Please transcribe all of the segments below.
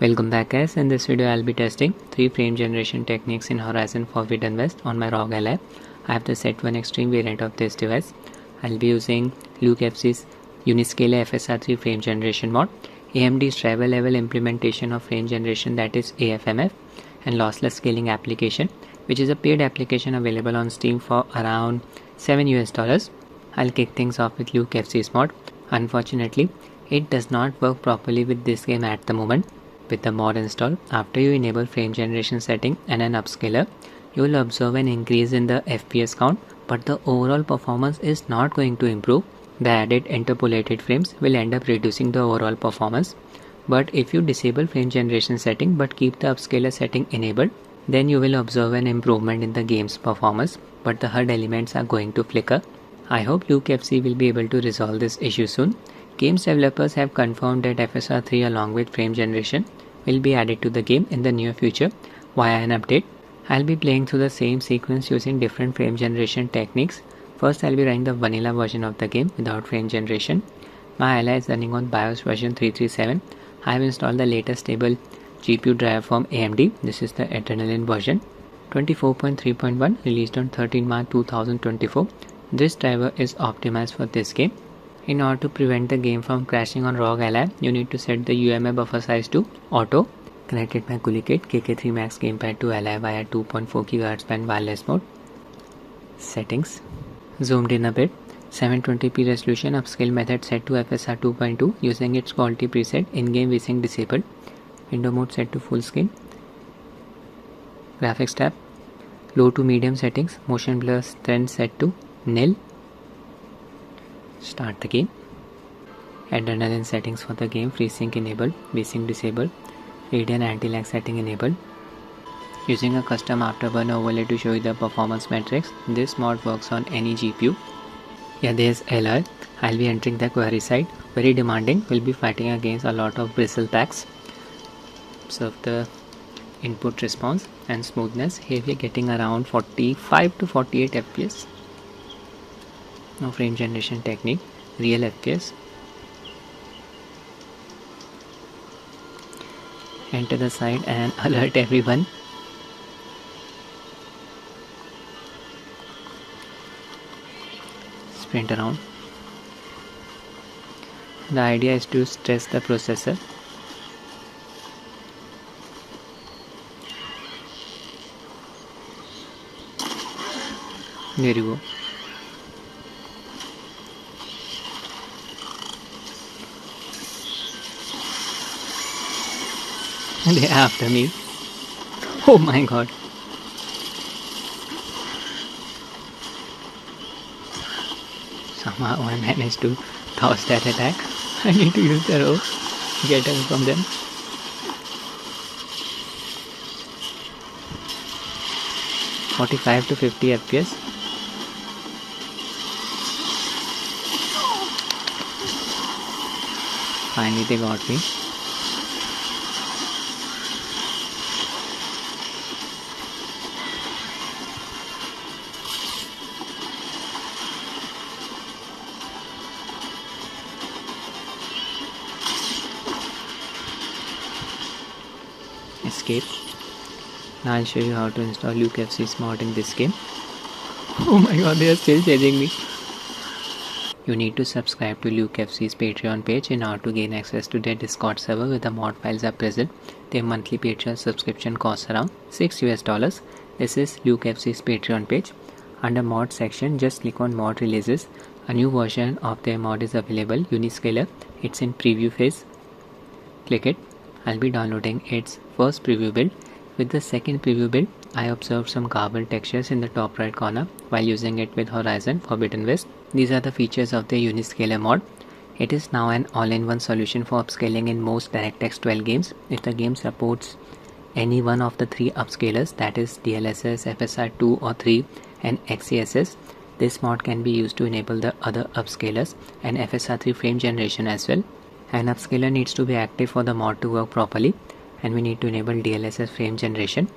Welcome back guys. In this video I'll be testing 3 frame generation techniques in Horizon Forbidden West on my Rog Ally. I have the set 1 extreme variant of this device. I'll be using LukeFZ Uniscale FSR 3 frame generation mod, AMD's driver level implementation of frame generation, that is AFMF, and lossless scaling application, which is a paid application available on Steam for around $7. I'll kick things off with LukeFZ's mod. Unfortunately, it does not work properly with this game at the moment. With the mod installed, after you enable frame generation setting and an upscaler, you will observe an increase in the FPS count, but the overall performance is not going to improve. The added interpolated frames will end up reducing the overall performance. But if you disable frame generation setting but keep the upscaler setting enabled, then you will observe an improvement in the game's performance, but the HUD elements are going to flicker. I hope LukeFZ will be able to resolve this issue soon. Games developers have confirmed that FSR 3 along with frame generation will be added to the game in the near future via an update. I'll be playing through the same sequence using different frame generation techniques. First I'll be running the vanilla version of the game without frame generation. My Ally is running on BIOS version 337. I have installed the latest stable GPU driver from AMD. This is the Adrenalin version 24.3.1 released on 13 March 2024. This driver is optimized for this game. In order to prevent the game from crashing on Rog Ally, you need to set the UMA buffer size to auto. Connected my Kulikit KK3 Max gamepad to Ally via 2.4 GHz band wireless mode. Settings. Zoomed in a bit. 720p resolution upscale method set to FSR 2.2 using its quality preset. In-game VSync disabled. Window mode set to full screen. Graphics tab. Low to medium settings. Motion blur strength set to nil. Start the game. Adrenalin settings for the game. FreeSync enabled, VSync disabled, Radeon anti-lag setting enabled. Using a custom afterburner overlay to show you the performance metrics. This mod works on any GPU. Yeah, there's LR. I'll be entering the query side. Very demanding. We'll be fighting against a lot of bristle packs. Observe the input response and smoothness. Here we're getting around 45 to 48 FPS. No frame generation technique, real FPS. Enter the site and alert everyone. Sprint around. The idea is to stress the processor. There you go. They're after me. Oh my god. Somehow I managed to toss that attack. I need to use the rope to get away from them. (45 to 50 FPS). Finally they got me. Escape. Now I'll show you how to install LukeFZ's mod in this game. Oh my god, they are still chasing me. You need to subscribe to LukeFZ's Patreon page in order to gain access to their Discord server where the mod files are present. Their monthly Patreon subscription costs around $6. This is LukeFZ's Patreon page. Under mod section, just click on mod releases. A new version of their mod is available, Uniscale. It's in preview phase. Click it. I'll be downloading its first preview build. With the second preview build, I observed some garbled textures in the top right corner while using it with Horizon Forbidden West. These are the features of the Uniscale mod. It is now an all-in-one solution for upscaling in most DirectX 12 games. If the game supports any one of the 3 upscalers, that is DLSS, FSR 2 or 3 and XeSS, this mod can be used to enable the other upscalers and FSR 3 frame generation as well. An upscaler needs to be active for the mod to work properly, and we need to enable DLSS frame generation.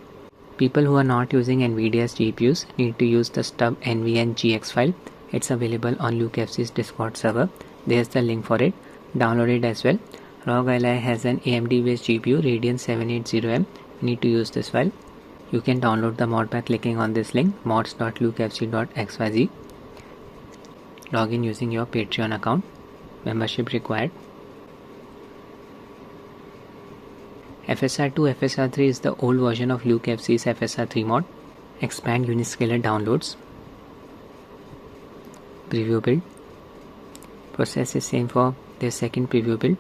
People who are not using NVIDIA's GPUs need to use the stub nvn-gx file. It's available on LukeFZ's Discord server. There's the link for it. Download it as well. Rog Ally has an AMD based GPU Radeon 780M. You need to use this file. You can download the mod by clicking on this link mods.lukefz.xyz. Log in using your Patreon account. Membership required. FSR 2 FSR 3 is the old version of LukeFZ's FSR 3 mod. Expand Uniscale downloads. Preview build. Process is same for the second preview build.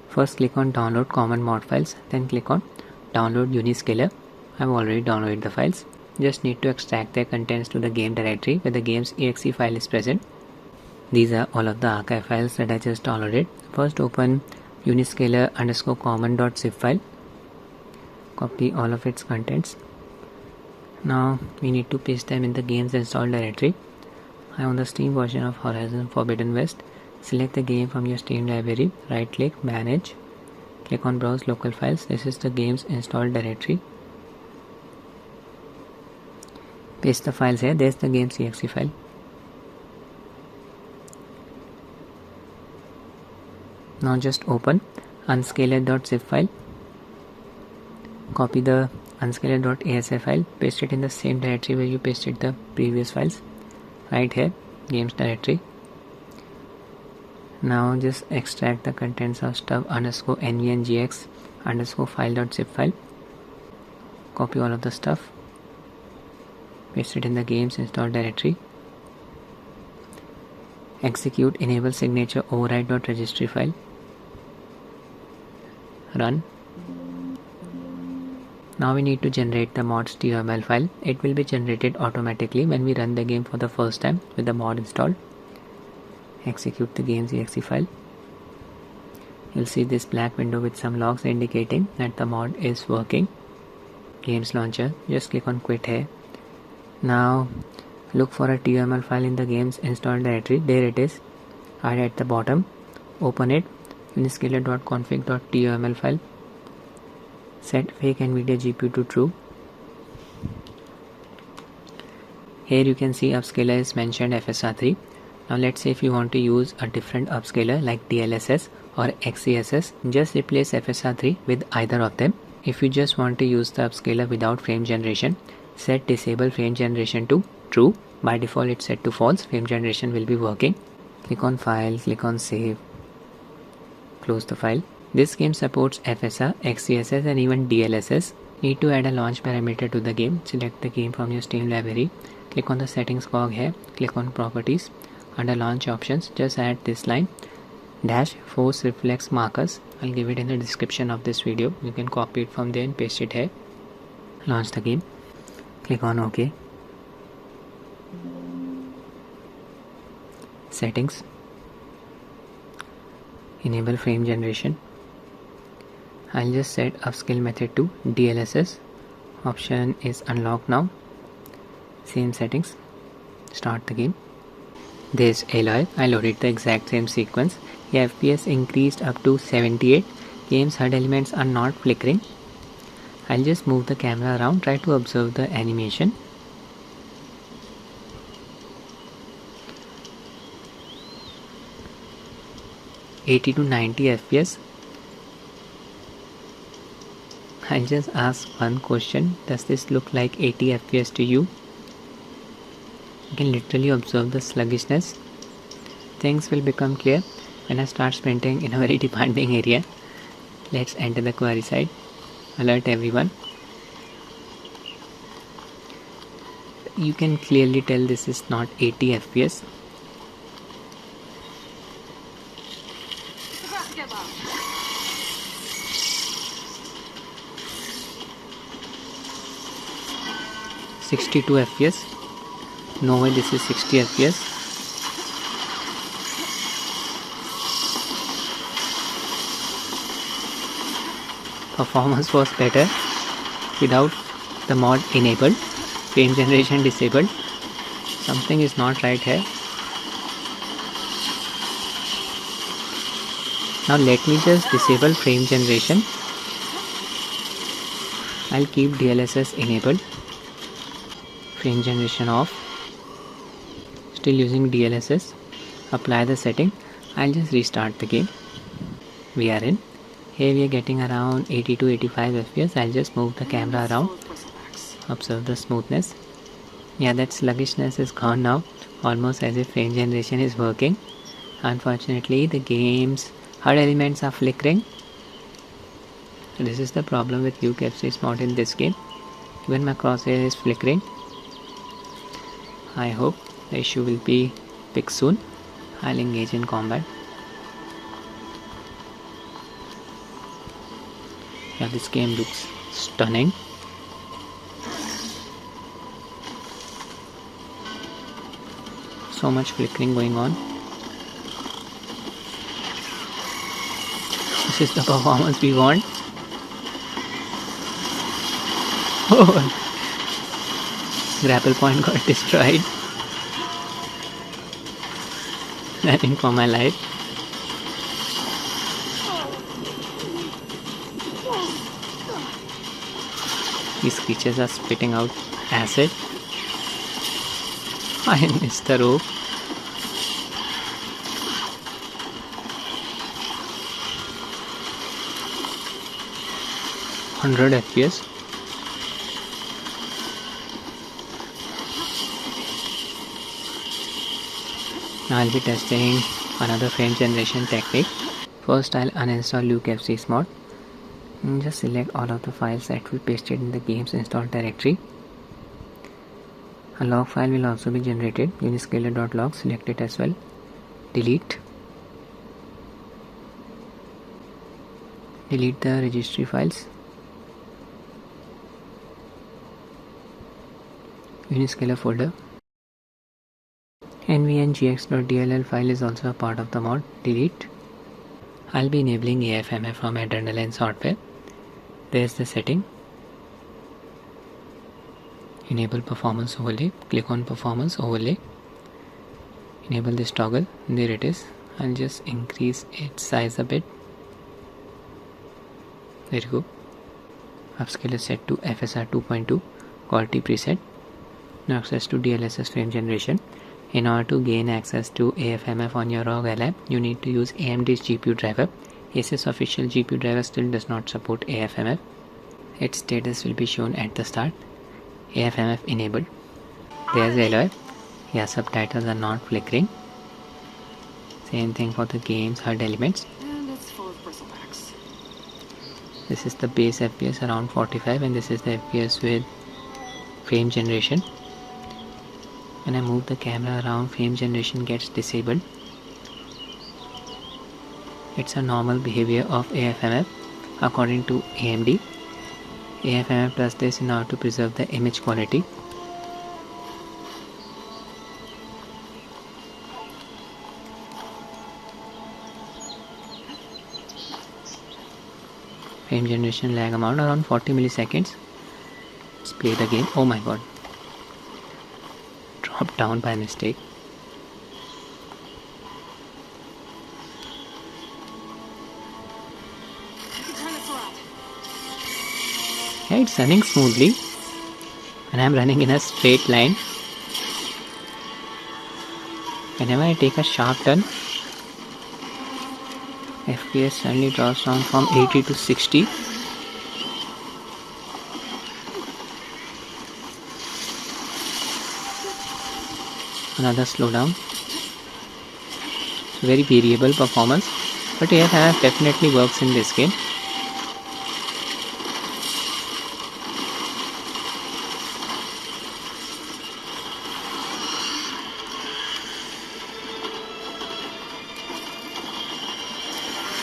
First click on download common mod files, then click on download Uniscale. I've already downloaded the files. Just need to extract their contents to the game directory where the game's exe file is present. These are all of the archive files that I just downloaded. First open uniscale_common.zip file. Copy all of its contents. Now we need to paste them in the game's installed directory. I own the Steam version of Horizon Forbidden West. Select the game from your Steam library, right click, manage, click on browse local files. This is the game's installed directory. Paste the files here, there's the game's exe file. Now just open unscaler.zip file. Copy the unscaler.asf file, paste it in the same directory where you pasted the previous files. Right here, games directory. Now just extract the contents of stuff_nvngx_file.zip file. Copy all of the stuff. Paste it in the game's installed directory. Execute enable signature override.registry file. Run. Now we need to generate the mod's toml file. It will be generated automatically when we run the game for the first time with the mod installed. Execute the game's exe file. You'll see this black window with some logs indicating that the mod is working. Games launcher, just click on quit here. Now look for a toml file in the game's installed directory. There it is, right at the bottom. Open it, uniscale.config.toml file. Set fake NVIDIA GPU to true. Here you can see upscaler is mentioned FSR 3. Now let's say if you want to use a different upscaler like DLSS or XeSS, just replace FSR 3 with either of them. If you just want to use the upscaler without frame generation, set disable frame generation to true. By default it's set to false, frame generation will be working. Click on file, click on save, close the file. This game supports FSR, XeSS and even DLSS. Need to add a launch parameter to the game. Select the game from your Steam library. Click on the settings cog here, click on properties. Under launch options, just add this line -force reflex markers. I'll give it in the description of this video. You can copy it from there and paste it here. Launch the game. Click on OK. Settings. Enable frame generation. I'll just set upscale method to DLSS. Option is unlocked now. Same settings. Start the game. There's Aloy. I loaded the exact same sequence. The FPS increased up to 78. Game's HUD elements are not flickering. I'll just move the camera around, try to observe the animation. $80 to 90 FPS. I'll just ask one question. Does this look like 80 FPS to you? You can literally observe the sluggishness. Things will become clear when I start sprinting in a very demanding area. Let's enter the query side. Alert everyone. You can clearly tell this is not 80 FPS. (62 FPS). No way this is 60 FPS. Performance was better without the mod enabled. Frame generation disabled. Something is not right here. Now let me just disable frame generation. I'll keep DLSS enabled. Frame generation off. Still using DLSS. Apply the setting. I'll just restart the game. we are in. Here we are getting around 80 to 85 fps. I'll just move the camera around. Observe the smoothness. Yeah, that sluggishness is gone now, almost as if frame generation is working. Unfortunately, the game's HUD elements are flickering. So this is the problem with LukeFZ mod in this game. Even my crosshair is flickering. I hope the issue will be fixed soon. I'll engage in combat. Yeah, this game looks stunning. So much flickering going on. This is the performance we want. Oh, grapple point got destroyed. Running for my life. These creatures are spitting out acid. I missed the rope. FPS. Now I'll be testing another frame generation technique. First I'll uninstall LukeFZ mod and just select all of the files that we pasted in the game's installed directory. A log file will also be generated, uniscaler.log, select it as well. Delete the registry files. Uniscaler folder. nvngx.dll file is also a part of the mod. Delete. I'll be enabling AFMF from Adrenalin software. There's the setting. Enable performance overlay. Click on performance overlay. Enable this toggle. There it is. I'll just increase its size a bit. There you go. Upscale is set to FSR 2.2. Quality preset. Now access to DLSS frame generation. In order to gain access to AFMF on your Rog Ally, you need to use AMD's GPU driver. Asus official GPU driver still does not support AFMF. Its status will be shown at the start. AFMF enabled. There's LOI. Yeah, subtitles are not flickering. Same thing for the game's HUD elements. And it's full of bristle packs. This is the base FPS around 45 and this is the FPS with frame generation. When I move the camera around, frame generation gets disabled. It's a normal behavior of AFMF according to AMD. AFMF does this in order to preserve the image quality. Frame generation lag amount around 40 milliseconds. Let's play the game. Oh my god. Dropped down by mistake. Yeah, it's running smoothly and I'm running in a straight line. Whenever I take a sharp turn, FPS suddenly drops down from 80 to 60. Another slowdown. It's very variable performance, but AFMF definitely works in this game.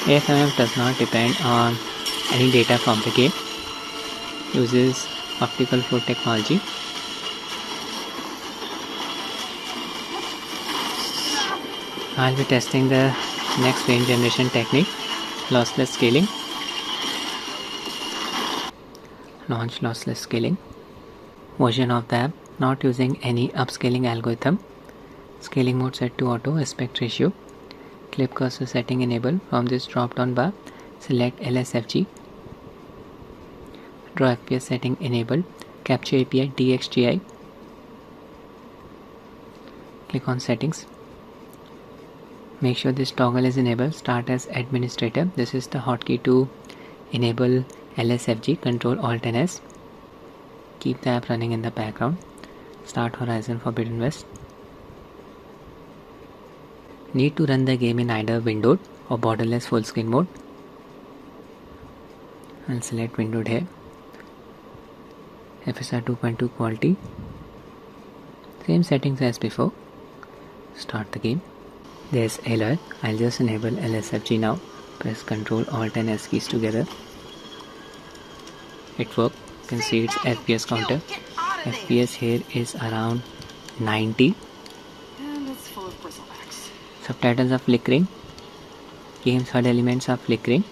AFMF does not depend on any data from the game. Uses optical flow technology. I'll be testing the next frame generation technique, lossless scaling. Launch lossless scaling. Version of the app, not using any upscaling algorithm. Scaling mode set to auto, aspect ratio. Clip cursor setting enabled. From this drop down bar, select LSFG. Draw FPS setting enabled. Capture API DXGI. Click on settings. Make sure this toggle is enabled. Start as administrator. This is the hotkey to enable LSFG, Control Alt and S. Keep the app running in the background. Start Horizon Forbidden West. Need to run the game in either windowed or borderless full screen mode. I'll select windowed here. FSR 2.2 quality. Same settings as before. Start the game. There's alert. I'll just enable LSFG now. Press Ctrl Alt and S keys together. It worked. You can see its FPS counter. FPS here is around 90. And it's full of bristlebacks. Subtitles are flickering. Game's HUD elements are flickering.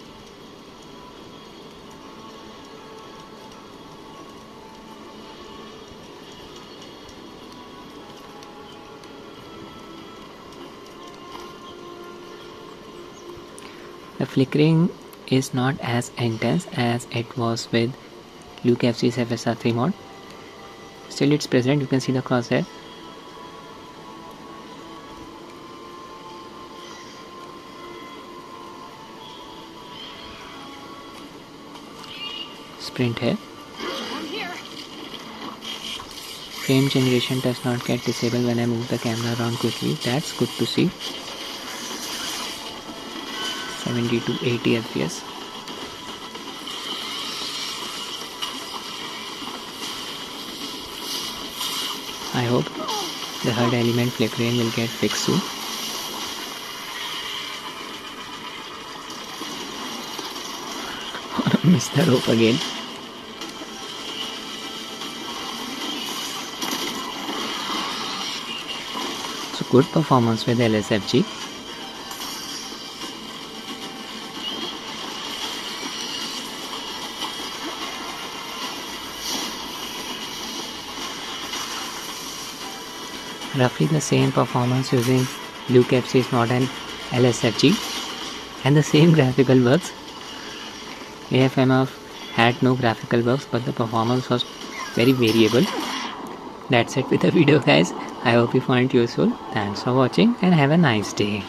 The flickering is not as intense as it was with LukeFZ FSR 3 mod. Still it's present, you can see the crosshair. Sprint here. Frame generation does not get disabled when I move the camera around quickly. That's good to see. 70 to 80 FPS. I hope the HUD element flickering will get fixed soon. Missed the rope again. So good performance with LSFG. Roughly the same performance using LukeFZ's mod and LSFG, and the same graphical works. AFMF had no graphical works, but the performance was very variable. That's it with the video, guys. I hope you found it useful. Thanks for watching and have a nice day.